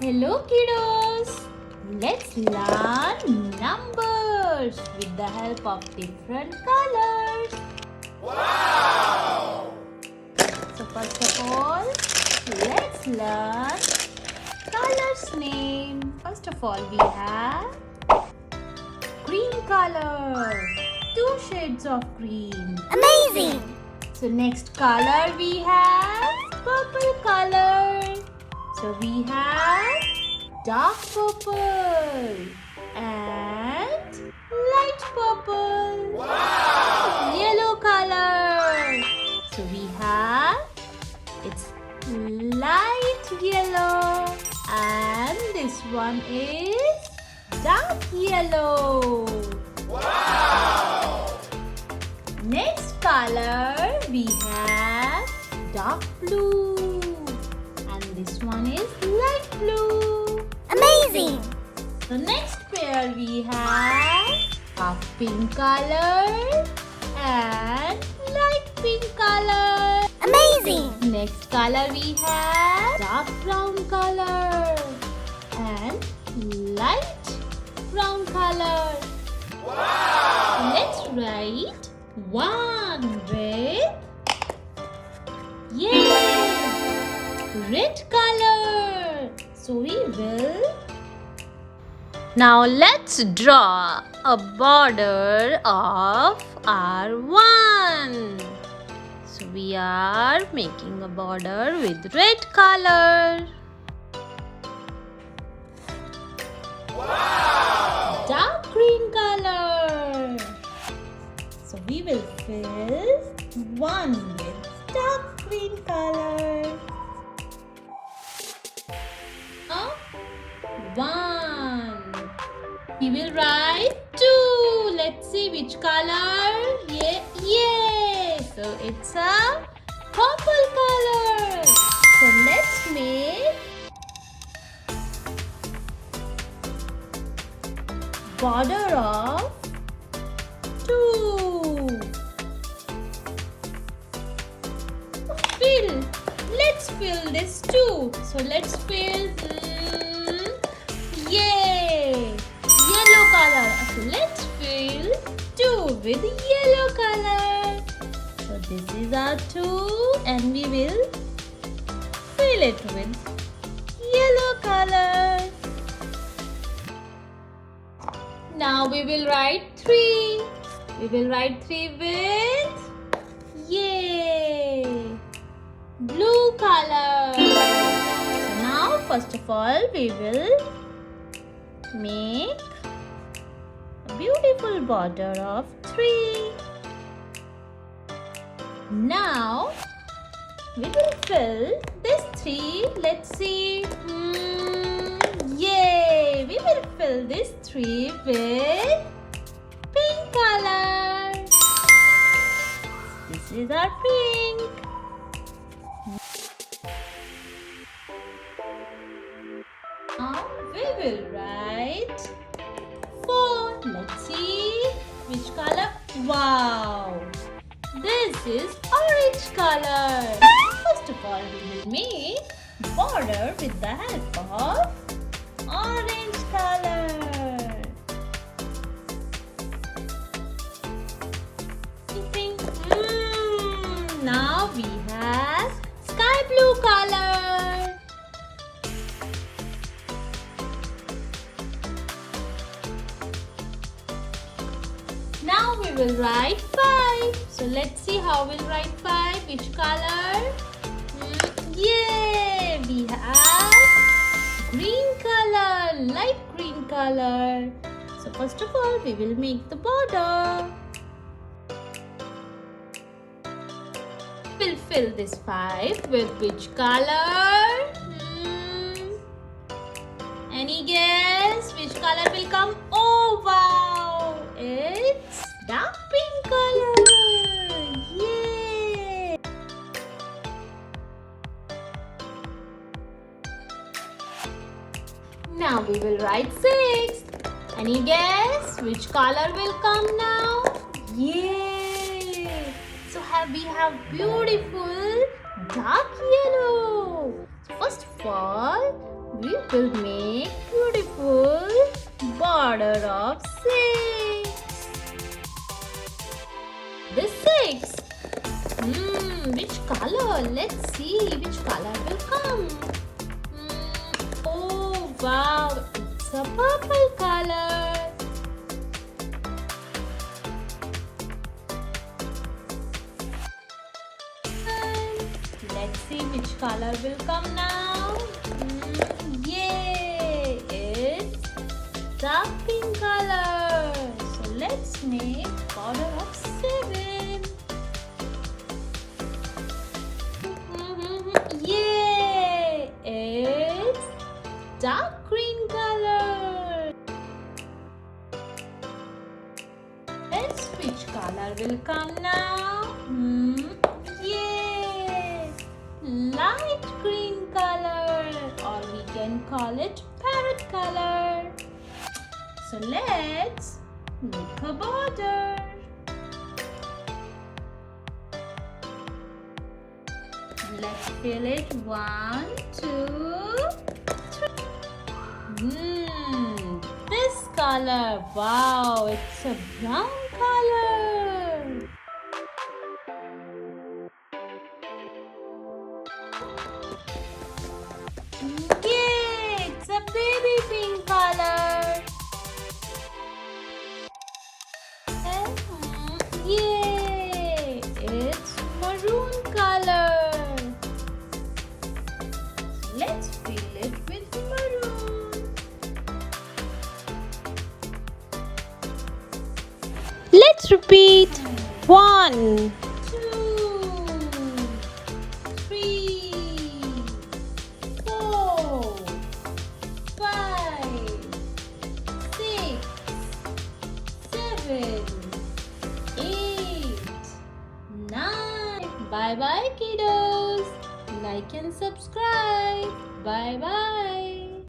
Hello kiddos! Let's learn numbers with the help of different colors. Wow! So first of all, let's learn colors name. First of all, we have green color. 2 shades of green. Amazing! So next color we have purple color. So we have dark purple and light purple. Wow! Yellow color. So we have it's light yellow and this one is dark yellow. Wow! Next color we have dark blue and this one is light blue. Amazing! The next pair we have a pink color and light pink color. Amazing! Next color we have dark brown color and light brown color. Wow! Let's write one with red color. So we will. Now let's draw a border of our one. So we are making a border with red color. Wow! Dark green color. So we will fill one with dark green color. One. We will write 2. Let's see which color. Yeah. So it's a purple color. So let's make border of 2. Let's fill this 2. So let's fill yellow color. So let's fill 2 with yellow color. So this is our 2 and we will fill it with yellow color. Now we will write 3. We will write 3 with blue color. So now first of all we will make a beautiful border of 3. Now we will fill this 3. Let's see. We will fill this 3 with pink color. This is our pink. Now we will write 4. Let's see which color. Wow! This is orange color. First of all, we will make border with the help of orange color. Now we have sky blue color. Now we will write 5. So let's see how we'll write 5. Which color? We have green color, light green color. So first of all, we will make the border. We'll fill this 5 with which color? Any guess? Which color will come? Oh wow! It's dark pink color. Yay! Now we will write 6. Any guess? Which color will come now? Yay! So we have beautiful dark yellow. So first of all, we will make beautiful border of 6. The 6. Which color? Let's see which color will come. Oh wow, it's a purple color. Let's see which color will come now. Yay! It's dark pink color. So let's make border of 7. Yay! It's dark green color. Let's which color will come now? Yay! Light green color, or we can call it parrot color. So let's make a border. Let's fill it 1, 2, 3. This color, wow, it's a brown color. Yay! It's a baby pink color. Yay! It's maroon color. Let's fill it with maroon. Let's repeat. 1, 2, 3, 4, 5, 6, 7, 8, 9. Bye bye, kiddos. Like and subscribe. Bye bye.